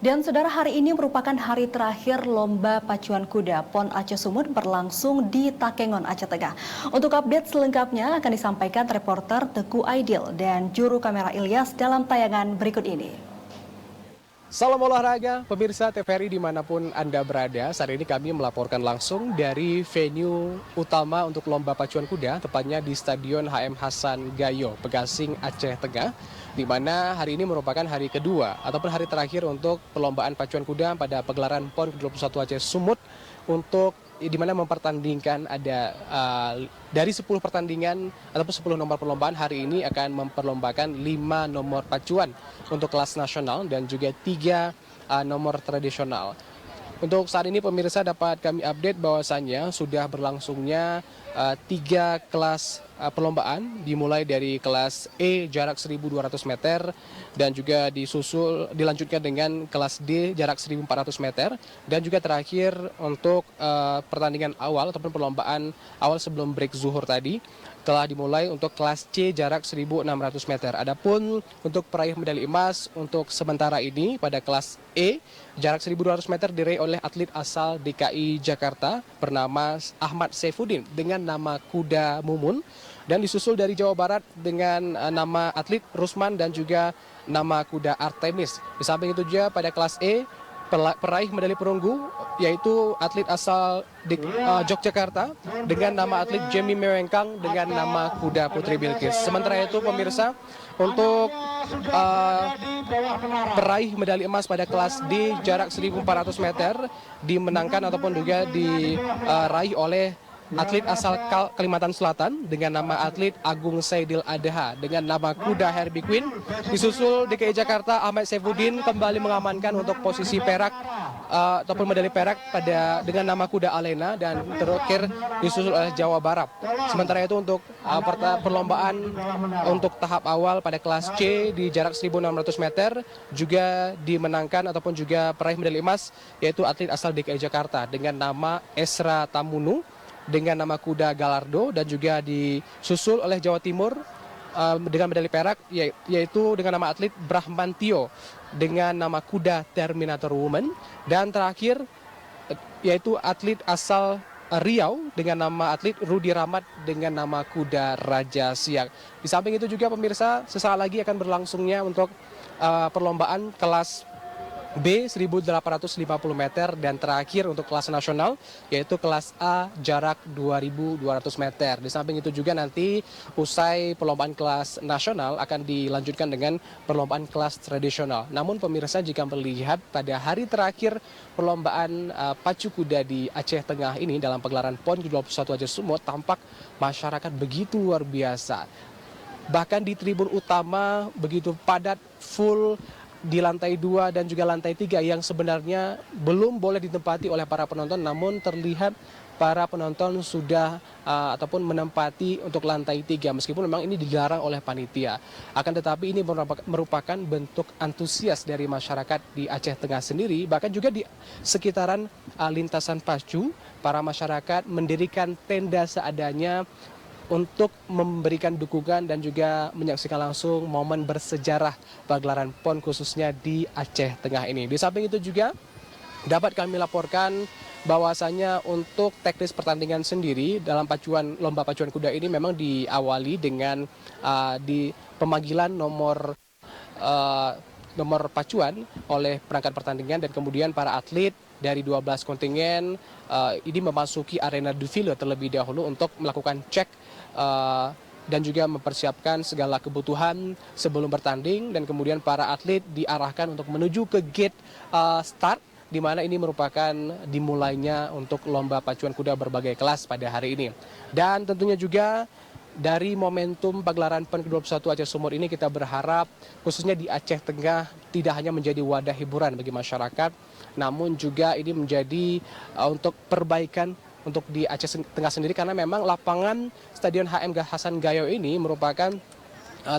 Dan saudara, hari ini merupakan hari terakhir Lomba Pacuan Kuda PON Aceh Sumut berlangsung di Takengon, Aceh Tengah. Untuk update selengkapnya akan disampaikan reporter Teguh Aidil dan juru kamera Ilyas dalam tayangan berikut ini. Salam olahraga, pemirsa TVRI dimanapun Anda berada. Saat ini kami melaporkan langsung dari venue utama untuk Lomba Pacuan Kuda, tepatnya di Stadion HM Hasan Gayo, Pegasing, Aceh Tengah, di mana hari ini merupakan hari kedua ataupun hari terakhir untuk perlombaan pacuan kuda pada pegelaran PON ke-21 Aceh Sumut, untuk di mana mempertandingkan ada dari 10 pertandingan ataupun 10 nomor perlombaan. Hari ini akan memperlombakan 5 nomor pacuan untuk kelas nasional dan juga 3 nomor tradisional. Untuk saat ini pemirsa dapat kami update bahwasannya sudah berlangsungnya 3 kelas perlombaan, dimulai dari kelas E jarak 1.200 meter dan juga dilanjutkan dengan kelas D jarak 1.400 meter, dan juga terakhir untuk pertandingan awal ataupun perlombaan awal sebelum break zuhur tadi telah dimulai untuk kelas C jarak 1.600 meter. Adapun untuk peraih medali emas untuk sementara ini pada kelas E jarak 1.200 meter diraih oleh atlet asal DKI Jakarta bernama Ahmad Saifuddin dengan nama kuda Mumun, dan disusul dari Jawa Barat dengan nama atlet Rusman dan juga nama kuda Artemis. Di samping itu juga pada kelas E peraih medali perunggu yaitu atlet asal Yogyakarta dengan nama atlet Jamie Merengkang dengan nama kuda Putri Bilqis. Sementara itu pemirsa, untuk peraih medali emas pada kelas D jarak 1.400 meter dimenangkan ataupun juga diraih oleh atlet asal Kalimantan Selatan dengan nama atlet Agung Saidil Adha dengan nama kuda Herbie Queen. Disusul DKI Jakarta Ahmad Saifuddin kembali mengamankan untuk posisi perak ataupun medali perak dengan nama kuda Alena, dan terakhir disusul oleh Jawa Barat. Sementara itu untuk perlombaan untuk tahap awal pada kelas C di jarak 1.600 meter juga dimenangkan ataupun juga peraih medali emas yaitu atlet asal DKI Jakarta dengan nama Esra Tamunu dengan nama kuda Galardo, dan juga disusul oleh Jawa Timur dengan medali perak yaitu dengan nama atlet Brahmantio dengan nama kuda Terminator Woman, dan terakhir yaitu atlet asal Riau dengan nama atlet Rudi Rahmat dengan nama kuda Raja Siak. Di samping itu juga pemirsa, sesaat lagi akan berlangsungnya untuk perlombaan kelas B 1.850 meter, dan terakhir untuk kelas nasional yaitu kelas A jarak 2.200 meter. Di samping itu juga nanti usai perlombaan kelas nasional akan dilanjutkan dengan perlombaan kelas tradisional. Namun pemirsa, jika melihat pada hari terakhir perlombaan pacu kuda di Aceh Tengah ini dalam pegelaran PON ke-21 Aceh Sumut, tampak masyarakat begitu luar biasa. Bahkan di tribun utama begitu padat, full di lantai 2 dan juga lantai 3 yang sebenarnya belum boleh ditempati oleh para penonton, namun terlihat para penonton sudah ataupun menempati untuk lantai 3 meskipun memang ini dilarang oleh panitia. Akan tetapi ini merupakan bentuk antusias dari masyarakat di Aceh Tengah sendiri, bahkan juga di sekitaran lintasan pacu para masyarakat mendirikan tenda seadanya untuk memberikan dukungan dan juga menyaksikan langsung momen bersejarah pagelaran PON khususnya di Aceh Tengah ini. Di samping itu juga dapat kami laporkan bahwasanya untuk teknis pertandingan sendiri dalam lomba pacuan kuda ini memang diawali dengan di pemanggilan nomor pacuan oleh perangkat pertandingan, dan kemudian para atlet dari 12 kontingen ini memasuki arena defile terlebih dahulu untuk melakukan cek dan juga mempersiapkan segala kebutuhan sebelum bertanding, dan kemudian para atlet diarahkan untuk menuju ke gate start, di mana ini merupakan dimulainya untuk lomba pacuan kuda berbagai kelas pada hari ini. Dan tentunya juga dari momentum pagelaran PON ke-21 Aceh Sumut ini kita berharap khususnya di Aceh Tengah tidak hanya menjadi wadah hiburan bagi masyarakat, namun juga ini menjadi untuk perbaikan untuk di Aceh Tengah sendiri, karena memang lapangan Stadion HM Hasan Gayo ini merupakan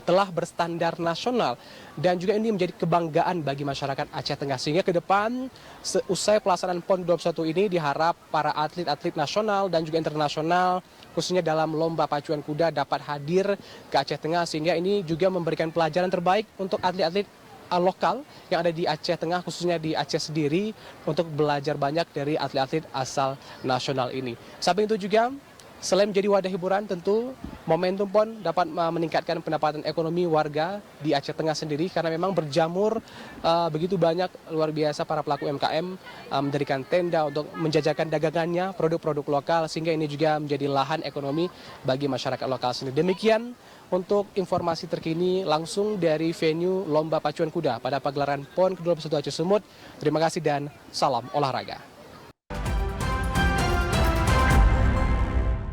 telah berstandar nasional dan juga ini menjadi kebanggaan bagi masyarakat Aceh Tengah, sehingga ke depan seusai pelaksanaan PON 21 ini diharap para atlet-atlet nasional dan juga internasional khususnya dalam lomba pacuan kuda dapat hadir ke Aceh Tengah, sehingga ini juga memberikan pelajaran terbaik untuk atlet-atlet lokal yang ada di Aceh Tengah, khususnya di Aceh sendiri, untuk belajar banyak dari atlet-atlet asal nasional ini. Samping itu juga selain menjadi wadah hiburan, tentu momentum PON dapat meningkatkan pendapatan ekonomi warga di Aceh Tengah sendiri, karena memang berjamur begitu banyak luar biasa para pelaku UMKM mendirikan tenda untuk menjajakan dagangannya, produk-produk lokal, sehingga ini juga menjadi lahan ekonomi bagi masyarakat lokal sendiri. Demikian untuk informasi terkini langsung dari venue Lomba Pacuan Kuda pada pagelaran PON ke-21 Aceh Sumut. Terima kasih dan salam olahraga.